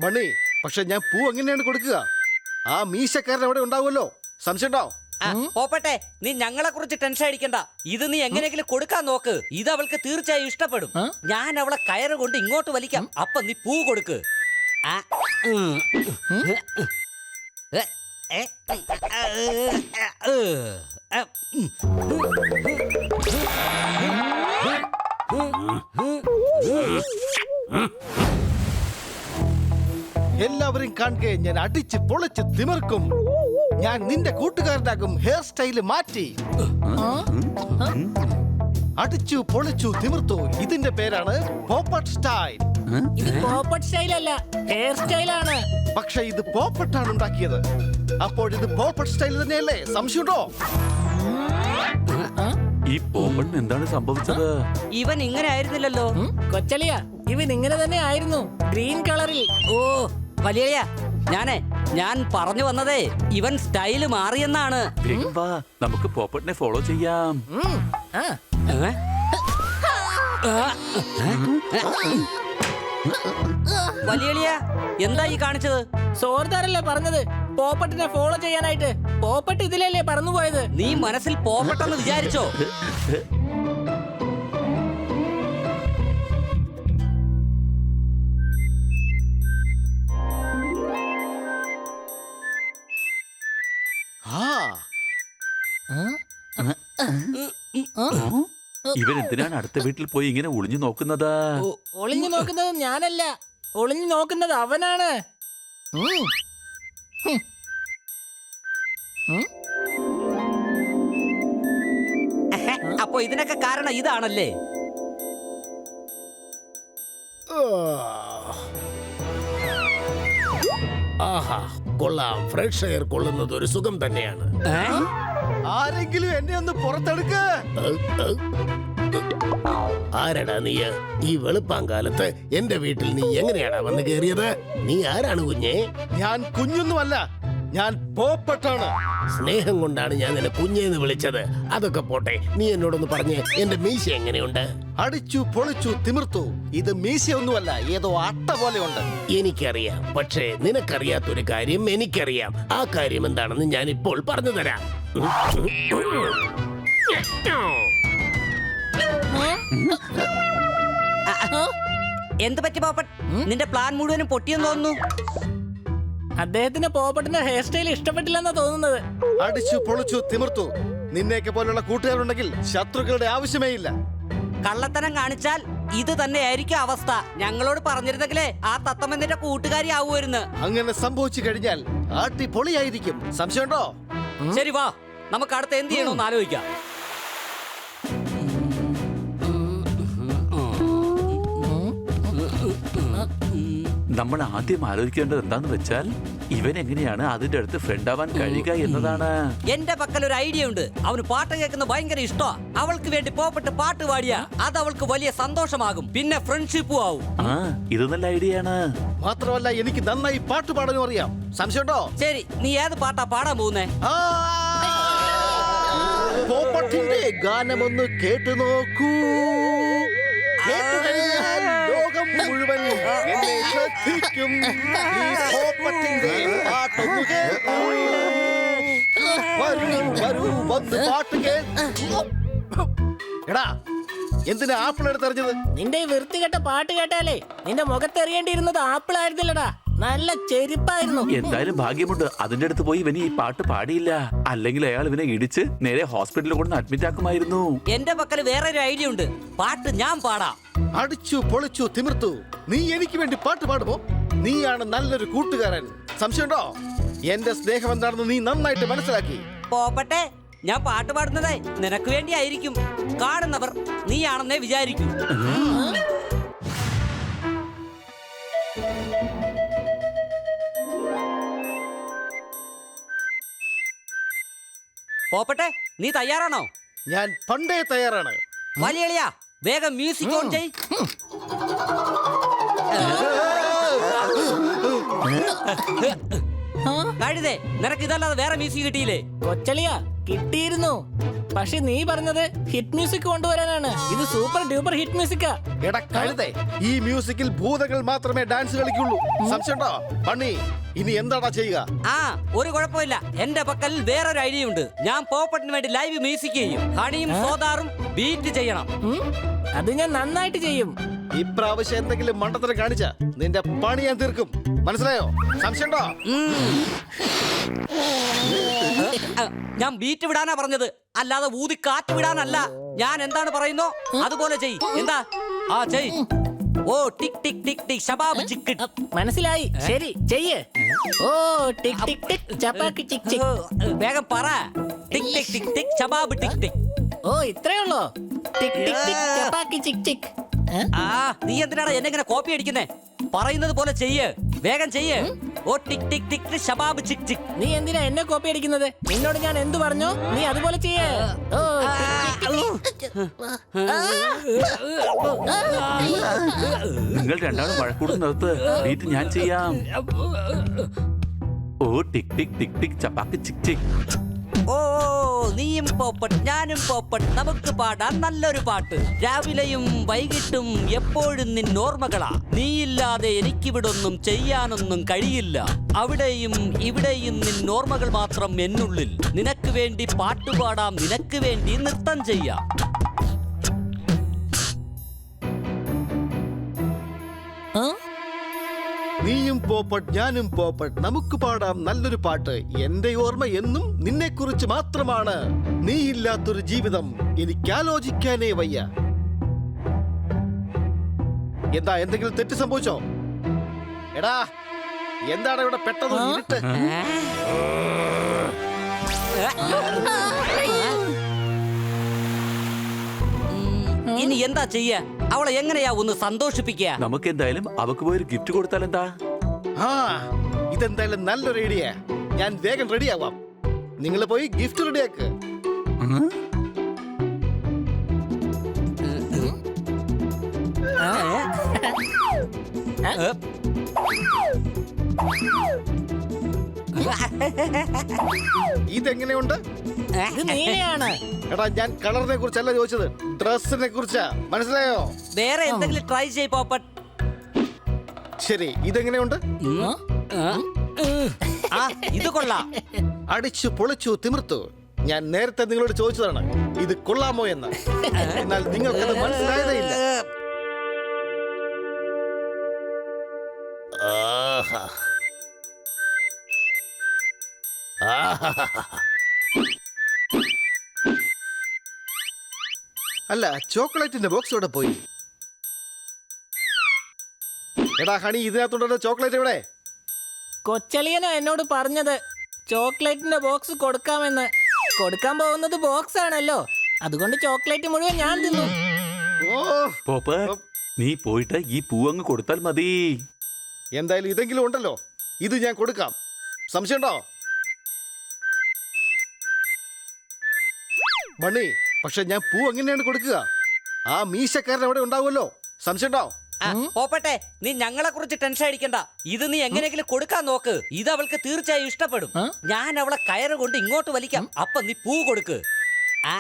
Bunny, പക്ഷെ ഞാൻ പൂ എങ്ങനെയാണ് കൊടുക്കുക? ആ മീശക്കാരൻ അവിടെ ഉണ്ടാവുമല്ലോ, സംശയമുണ്ടോ? പോപ്പട്ടെ, നീ ഞങ്ങളെ കുറിച്ച് ടെൻഷൻ അടിക്കണ്ട. ഇത് നീ എങ്ങനെയെങ്കിലും കൊടുക്കാൻ നോക്ക്. ഇത് അവൾക്ക് തീർച്ചയായും ഇഷ്ടപ്പെടും. ഞാൻ അവളെ കയറ് കൊണ്ട് ഇങ്ങോട്ട് വലിക്കാം. അപ്പൊ നീ പൂ കൊടുക്ക്. എല്ലാവരും കാണുക, ഞാൻ അടിച്ച് പൊളിച്ച് തിമിർക്കും. ഞാൻ നിന്റെ കൂട്ടുകാരനാകും. ഹെയർ സ്റ്റൈല് മാറ്റി അടിച്ചു പൊളിച്ചു തിമിർത്തു. ഇതിന്റെ പേരാണ് പോപ്പട്ട് സ്റ്റൈൽ. ഇത് പോപ്പട്ട് സ്റ്റൈൽ അല്ല, ഹെയർ സ്റ്റൈലാണ്. പക്ഷെ ഇത് പോപ്പട്ടാണ് ഉണ്ടാക്കിയത്. അപ്പോൾ ഇത് പോപ്പട്ട് സ്റ്റൈൽ തന്നെയല്ലേ? സംശയമുണ്ടോ? ഈ പോപ്പട്ടിന് എന്താണ് സംഭവിച്ചത്? ഇവൻ ഇങ്ങനെ ആയിരുന്നില്ലല്ലോ. കൊച്ചലിയ, ഇവൻ ഇങ്ങനെ തന്നെ ആയിരുന്നു, ഗ്രീൻ കളറിൽ. ഓ വലിയ ഞാൻ പറഞ്ഞു വന്നതേ ഇവൻ സ്റ്റൈല് മാറിയെന്നാണ്. വേഗം വാ, നമുക്ക് പോപ്പട്ടിനെ ഫോളോ ചെയ്യാം. വലിയ എന്താ ഈ കാണിച്ചത്? സോർദാറല്ലേ പറഞ്ഞത് പോപ്പട്ടിനെ ഫോളോ ചെയ്യാനായിട്ട്. പോപ്പട്ട് ഇതിലല്ലേ പറന്നുപോയത്. നീ മനസ്സിൽ പോപ്പട്ടെന്ന് വിചാരിച്ചോ? ഇവൻ എന്തിനാണ് അടുത്ത വീട്ടിൽ പോയി ഇങ്ങനെ ഒളിഞ്ഞു നോക്കുന്നത്? ഒളിഞ്ഞു നോക്കുന്നത് ഞാനല്ല, ഒളിഞ്ഞു നോക്കുന്നത് അവനാണ്. അപ്പൊ ഇതിനൊക്കെ കാരണം ഇതാണല്ലേ? ആഹാ, കൊള്ളാം. ഫ്രഷ് എയർ കൊള്ളുന്നത് ഒരു സുഖം തന്നെയാണ്. ആരെങ്കിലും എന്നെ ഒന്ന് പുറത്തെടുക്ക. ആരടാ നീ? ഈ വെളുപ്പാങ്കാലത്ത് എന്റെ വീട്ടിൽ നീ എങ്ങനെയാടാ വന്ന് കയറിയത്? നീ ആരാണ് കുഞ്ഞേ? ഞാൻ കുഞ്ഞൊന്നുമല്ല, ഞാൻ പോപ്പട്ടാണ്. സ്നേഹം കൊണ്ടാണ് ഞാൻ നിന്നെ കുഞ്ഞേന്ന് വിളിച്ചത്. അതൊക്കെ പോട്ടെ, നീ എന്നോടൊന്ന് പറഞ്ഞ് എന്റെ മീശ എങ്ങനെയുണ്ട്? അടിച്ചു പൊളിച്ചു തിമിർത്തു. ഇത് മീശയൊന്നുമല്ല, ഏതോ അട്ട പോലെയുണ്ട്. എനിക്കറിയാം, പക്ഷേ നിനക്കറിയാത്തൊരു കാര്യം എനിക്കറിയാം. ആ കാര്യം എന്താണെന്ന് ഞാൻ ഇപ്പോൾ പറഞ്ഞു തരാം. എന്ത് പറ്റി പോപ്പട്ട്? നിന്റെ പ്ലാൻ മുഴുവനും പൊട്ടിയെന്ന് തോന്നുന്നു. അദ്ദേഹത്തിന് പോപ്പട്ടിന്റെ ഹെയർ സ്റ്റൈൽ ഇഷ്ടപ്പെട്ടില്ലെന്നാ തോന്നുന്നത്. അടിച്ചു പൊളിച്ചു തിമിർത്തു. നിന്നെയൊക്കെ പോലുള്ള കൂട്ടുകാരുണ്ടെങ്കിൽ ശത്രുക്കളുടെ ആവശ്യമേ ഇല്ല. കള്ളത്തനം കാണിച്ചാൽ ഇത് തന്നെയായിരിക്കും അവസ്ഥ. ഞങ്ങളോട് പറഞ്ഞിരുന്നെങ്കിലേ ആ തത്തമ്മ നിന്റെ കൂട്ടുകാരി ആവുമായിരുന്നു. അങ്ങനെ സംഭവിച്ചു കഴിഞ്ഞാൽ ആട്ടി പൊളിയായിരിക്കും. സംശയമുണ്ടോ? ശരി വാ, നമുക്ക് അടുത്ത് എന്ത് ചെയ്യണമെന്ന് ആലോചിക്കാം. നമ്മൾ ആദ്യം ആലോചിക്കേണ്ടത് എന്താന്ന് വെച്ചാൽ ഇവൻ എങ്ങനെയാണ് അതിന്റെ അടുത്ത് ഫ്രണ്ട് ആവാൻ കഴിയുക എന്നതാണ്. എന്റെ പക്കൽ ഒരു ഐഡിയ ഉണ്ട്. അവന് പാട്ട് കേൾക്കുന്നത് ഭയങ്കര ഇഷ്ടമാ. അവൾക്ക് വേണ്ടി പോപ്പട്ട് പാട്ട് പാടിയ അത് അവൾക്ക് വലിയ സന്തോഷമാകും. പിന്നെ ഫ്രണ്ട്ഷിപ്പും ആവും. ഇത് നല്ല ഐഡിയ ആണ്. മാത്രമല്ല എനിക്ക് നന്നായി പാട്ട് പാടാനും അറിയാം. സംശയമുണ്ടോ? ശരി, നീ ഏത് പാട്ടാ പാടാൻ പോകുന്നേ? പോപ്പട്ടിന്റെ ഗാനമൊന്ന് കേട്ടു നോക്കൂ. കേട്ടുകഴിഞ്ഞാൽ ലോകം മുഴുവൻ എന്നെ ശ്രദ്ധിക്കും. ഈ പോപ്പട്ടിന്റെ പാട്ടൊന്നു കേൾക്കൂ. വരൂ വരൂ വന്ന് പാട്ട് കേൾക്കൂ. എടാ, എന്തിനാ ആപ്പിൾ എടുത്തെറിഞ്ഞത്? നിന്റെ ഈ വൃത്തികെട്ട പാട്ട് കേട്ടാലേ നിന്റെ മുഖത്തെറിയേണ്ടിയിരുന്നത് ആപ്പിൾ ആയിരുന്നില്ലടാ, നല്ല ചെരുപ്പായിരുന്നു. എന്തായാലും ഭാഗ്യമുണ്ട് അതിന്റെ അടുത്ത് പോയി ഇവന് ഈ പാട്ട് പാടിയില്ല. അല്ലെങ്കിൽ അയാൾ ഇവനെ ഇടിച്ച് നേരെ ഹോസ്പിറ്റലിൽ കൊണ്ട് അഡ്മിറ്റ് ആക്കുമായിരുന്നു. എന്റെ പക്കൽ വേറൊരു ഐഡിയ ഉണ്ട്. പാട്ട് ഞാൻ പാടാം. അടിച്ചു പൊളിച്ചു തിമിർത്തു. നീ എനിക്ക് വേണ്ടി പാട്ട് പാടുമോ? നീയാണ് നല്ലൊരു കൂട്ടുകാരൻ. സംശയമുണ്ടോ? എന്റെ സ്നേഹം എന്താണെന്ന് നീ നന്നായിട്ട് മനസ്സിലാക്കി. പോപ്പട്ടെ, ഞാൻ പാട്ട് പാടുന്നതേ നിനക്ക് വേണ്ടിയായിരിക്കും. കാണുന്നവർ നീയാണെന്നേ വിചാരിക്കും. പോപ്പട്ടെ, നീ തയ്യാറാണോ? ഞാൻ പണ്ടേ തയ്യാറാണ്. വലിയ എളിയാ, വേഗം മ്യൂസിക് ഓൺ ചെയ്. കഴുതേ, നിനക്ക് ഇതല്ലാതെ വേറെ മ്യൂസിക് കിട്ടിയില്ലേ? കൊച്ചലിയ, കിട്ടിയിരുന്നു. പക്ഷെ നീ പറഞ്ഞത് ഹിറ്റ് മ്യൂസിക് കൊണ്ടുവരാനാണ്. ഇത് സൂപ്പർ ഡ്യൂപ്പർ ഹിറ്റ് മ്യൂസിക്കാ. എടാ കഴുതേ, ഈ മ്യൂസിക്കിൽ ഭൂതങ്ങൾ മാത്രമേ ഡാൻസ് കളിക്കുള്ളൂ. സംശയമുണ്ടോ ബണ്ണി? ഇനി എന്താടാ ചെയ്യുക? ആ ഒരു കുഴപ്പമില്ല, എന്റെ പക്കൽ വേറൊരു ഐഡിയ ഉണ്ട്. ഞാൻ പോപ്പട്ടിന് വേണ്ടി ലൈവ് മ്യൂസിക് ചെയ്യും. ഹണിയും സോദാറും ബീറ്റ് ചെയ്യണം. അത് ഞാൻ നന്നായിട്ട് ചെയ്യും. ഇപ്രാവശ്യം എന്തെങ്കിലും മണ്ടത്തരം കാണിച്ച നിന്റെ പണി ഞാൻ തീർക്കും. മനസ്സിലായോ? സംശയമുണ്ടോ? ഞാൻ ബീറ്റ് വിടാനാ പറഞ്ഞത്, അല്ലാതെ ഊതി കാറ്റ് വിടാനല്ല. ഞാൻ എന്താണ് പറയുന്നോ അതുപോലെ ചെയ്. എന്താ? ആ ചെയ്. ഓ ടിക് ടിക് ടിക് ടിക് ശബാബ് ചിക്ക്. മനസ്സിലായി. ശരി ചെയ്യ്. ഓ ടിക് ടിക് ടിക് ചപ്പാക്കി ചിക് ചിക്. വേഗം പറ. ടിക് ടിക് ടിക് ടിക് ശബാബ് ടിക് ടിക്. ഓ ഇത്രേ ഉള്ളോ? ടിക് ടിക് ടിക് ചപ്പാക്കി ചിക് ചിക്. ആ നീ എന്തിനാണ് എന്നെ ഇങ്ങനെ കോപ്പി അടിക്കുന്നേ? പറയുന്നത് പോലെ ചെയ്യ്, വേഗം ചെയ്യ്. ഓ ടിക് ടിക് ടിക് ടിക് ശബാബ് ചിക് ചിക്. നീ എന്തിനാ എന്നെ കോപ്പി അടിക്കുന്നത്? നിന്നോട് ഞാൻ എന്തു പറഞ്ഞു? നീ അതുപോലെ ചെയ്യ്. ഓ നിങ്ങൾ രണ്ടാളും വഴക്കൂടും നിർത്ത്. ബീറ്റ് ഞാൻ ചെയ്യാം. ഓ ടിക് ടിക് ടിക് ടിക് ചപ്പാക്ക് ചിക് ചിക്. ഓ നീയും പോപ്പട്ട് ഞാനും പോപ്പട്ട്, നമുക്ക് പാടാൻ നല്ലൊരു പാട്ട്. രാവിലെയും വൈകിട്ടും എപ്പോഴും നിന്നോർമ്മകളാ. നീയില്ലാതെ എനിക്കിവിടൊന്നും ചെയ്യാനൊന്നും കഴിയില്ല. അവിടെയും ഇവിടെയും നിന്നോർമ്മകൾ മാത്രം എന്നുള്ളിൽ. നിനക്ക് വേണ്ടി പാട്ടുപാടാം, നിനക്ക് വേണ്ടി നൃത്തം ചെയ്യാം. നീയും പോപ്പട്ട് ഞാനും പോപ്പട്ട്, നമുക്ക് പാടാം നല്ലൊരു പാട്ട്. എന്റെ ഓർമ്മ എന്നും നിന്നെ കുറിച്ച് മാത്രമാണ്. നീയില്ലാത്തൊരു ജീവിതം എനിക്ക് ആലോചിക്കാനേ വയ്യ. എന്താ, എന്തെങ്കിലും തെറ്റ് സംഭവിച്ചോ? എടാ എന്താണ് ഇവിടെ പെട്ടെന്ന് ഇരുട്ട്? ഇനി എന്താ ചെയ്യ? അവളെ എങ്ങനെയാ ഒന്ന് സന്തോഷിപ്പിക്കുക? നമുക്ക് എന്തായാലും അവക്ക് പോയൊരു ഗിഫ്റ്റ് കൊടുത്താൽ എന്താ? ആ ഇതെന്തായാലും നല്ലൊരു ഐഡിയ. ഞാൻ വേഗം റെഡിയാവാം. നിങ്ങൾ പോയി ഗിഫ്റ്റ് റെഡിയാക്ക്. ഇതെങ്ങനെയുണ്ട്? ഇത് നീയാണ്. എടാ ഞാൻ കളറിനെ കുറിച്ചല്ല ചോദിച്ചത്, ഡ്രസ്സിനെ കുറിച്ചാ. മനസ്സിലായോ? വേറെ എന്തെങ്കിലും ട്രൈ ചെയ് പോപ്പട്ട്. ശരി, ഇതെങ്ങനെയുണ്ട്? ആ ഇത് കൊള്ളാം. അടിച്ചു പൊളിച്ചു തിമിർത്തു. ഞാൻ നേരത്തെ നിങ്ങളോട് ചോദിച്ചതാണ് ഇത് കൊള്ളാമോ എന്ന്. എന്നാൽ നിങ്ങൾക്കത് മനസ്സിലായതേ ഇല്ല. ആഹാ. ആഹാ. അല്ല, ചോക്ലേറ്റിന്റെ ബോക്സ് ഇവിടെ പോയി. എടാ ഹണി, ഇതിനകത്തുണ്ടല്ലോ ചോക്ലേറ്റ്. എവിടെ? കൊച്ചളിയനാ എന്നോട് പറഞ്ഞത് ചോക്ലേറ്റിന്റെ ബോക്സ് കൊടുക്കാമെന്ന്. കൊടുക്കാൻ പോകുന്നത് ബോക്സ് ആണല്ലോ, അതുകൊണ്ട് ചോക്ലേറ്റ് മുഴുവൻ ഞാൻ തിന്നു. ഓ, പോപ്പ്, നീ പോയിട്ട് ഈ പൂവങ്ങ് കൊടുത്താൽ മതി. എന്തായാലും ഇതെങ്കിലും ഉണ്ടല്ലോ, ഇത് ഞാൻ കൊടുക്കാം. സംശയമുണ്ടോ ബണ്ണി? പക്ഷെ ഞാൻ പൂ എങ്ങനെയാണ് കൊടുക്കുക? ആ മീശക്കാരൻ അവിടെ ഉണ്ടാവുമല്ലോ. സംശയമുണ്ടോ? പോപ്പട്ടെ, നീ ഞങ്ങളെ കുറിച്ച് ടെൻഷൻ അടിക്കണ്ട. ഇത് നീ എങ്ങനെയെങ്കിലും കൊടുക്കാൻ നോക്ക്. ഇത് അവൾക്ക് തീർച്ചയായും ഇഷ്ടപ്പെടും. ഞാൻ അവളെ കയറ് കൊണ്ട് ഇങ്ങോട്ട് വലിക്കാം. അപ്പൊ നീ പൂ കൊടുക്ക്. ആ,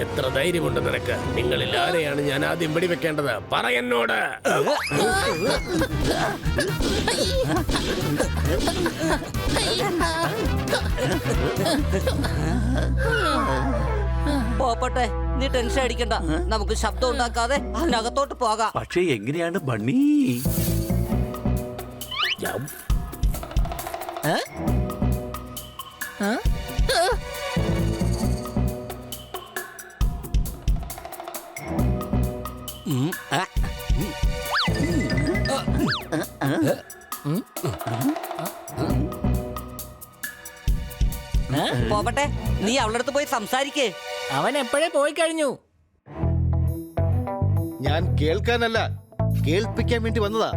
എത്ര ധൈര്യമുണ്ട് നിനക്ക്? നിങ്ങളിൽ ആരെയാണ് ഞാൻ ആദ്യം വെടിവെക്കേണ്ടത്? പറ എന്നോട്. പോപ്പട്ടെ, നീ ടെൻഷൻ അടിക്കണ്ട. നമുക്ക് ശബ്ദം ഉണ്ടാക്കാതെ അതിനകത്തോട്ട് പോകാം. പക്ഷേ എങ്ങനെയാണ് ബണ്ണി? പോപ്പട്ടെ, നീ അവളുടെ അടുത്ത് പോയി സംസാരിക്കേ. അവൻ എപ്പോഴേ പോയി കഴിഞ്ഞു. ഞാൻ കേൾക്കാനല്ല, കേൾപ്പിക്കാൻ വേണ്ടി വന്നതാ.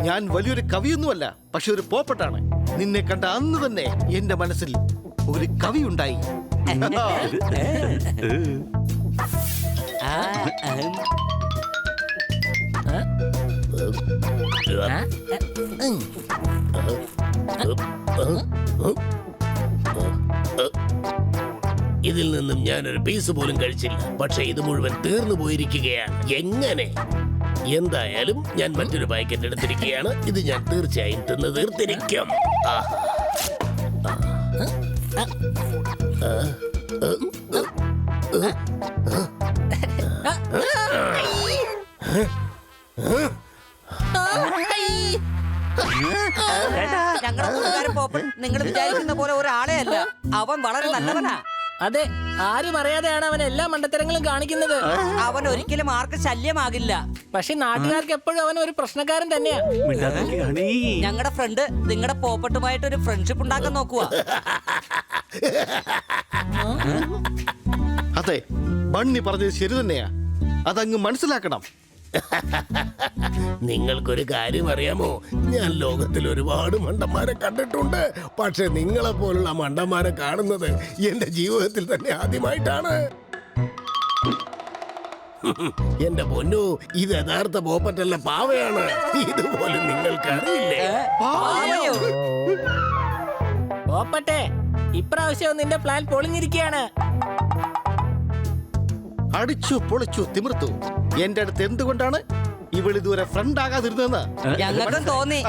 ഞാൻ വലിയൊരു കവിയൊന്നുമല്ല, പക്ഷെ ഒരു പോപ്പട്ടാണ്. നിന്നെ കണ്ട അന്ന് തന്നെ എന്റെ മനസ്സിൽ ഒരു കവി ഉണ്ടായി. ആ, അഹം. ഇതിൽ നിന്നും ഞാനൊരു പീസ് പോലും കഴിച്ചില്ല. പക്ഷെ ഇത് മുഴുവൻ തീർന്നു പോയിരിക്കുകയാണ്. എങ്ങനെ? എന്തായാലും ഞാൻ മറ്റൊരു പാക്കറ്റ് എടുത്തിരിക്കുകയാണ്. ഇത് ഞാൻ തീർച്ചയായും തിന്ന് തീർത്തിരിക്കും. ആഹാ. ഞങ്ങളുടെ കൂട്ടുകാരൻ പോപ്പൻ നിങ്ങൾ വിചാരിക്കുന്ന പോലെ ഒരാളെ അല്ല. അവൻ വളരെ നല്ലവനാ. അതെ, ആരും അറിയാതെയാണ് അവൻ എല്ലാ മണ്ടത്തരങ്ങളും കാണിക്കുന്നത്. അവൻ ഒരിക്കലും ആർക്ക് ശല്യമാകില്ല. പക്ഷെ നാട്ടുകാർക്ക് എപ്പോഴും അവൻ ഒരു പ്രശ്നക്കാരൻ തന്നെയാ. മിണ്ടാതിരിക്കുകയാണീ. ഞങ്ങളുടെ ഫ്രണ്ട് നിങ്ങളുടെ പോപ്പട്ടുമായിട്ട് ഒരു ഫ്രണ്ട്ഷിപ്പ് ഉണ്ടാക്കാൻ നോക്കുക. അതെ, ബണ്ണി പറഞ്ഞത് ശരി തന്നെയാ. അതങ്ങ് മനസ്സിലാക്കണം. നിങ്ങൾക്കൊരു കാര്യം അറിയാമോ? ഞാൻ ലോകത്തിൽ ഒരുപാട് മണ്ടന്മാരെ കണ്ടിട്ടുണ്ട്. പക്ഷെ നിങ്ങളെ പോലുള്ള മണ്ടന്മാരെ കാണുന്നത് എന്റെ ജീവിതത്തിൽ തന്നെ ആദ്യമായിട്ടാണ്. എന്റെ പൊന്നു, ഇത് യഥാർത്ഥ പോപ്പറ്റല്ല, പാവയാണ്. ഇതുപോലും നിങ്ങൾക്ക് അറിയില്ലേ? പാവയോ? പോപ്പട്ടെ, ഇപ്രാവശ്യം നിന്റെ പ്ലാൻ പൊളിഞ്ഞിരിക്കുകയാണ്. അടിച്ചു പൊളിച്ചു തിമിർത്തു. എന്റെ അടുത്ത് എന്തുകൊണ്ടാണ് ഇവൾ ഇതുവരെ ഫ്രണ്ട് ആകാതിരുന്നതെന്ന് ഞങ്ങൾക്കും തോന്നി.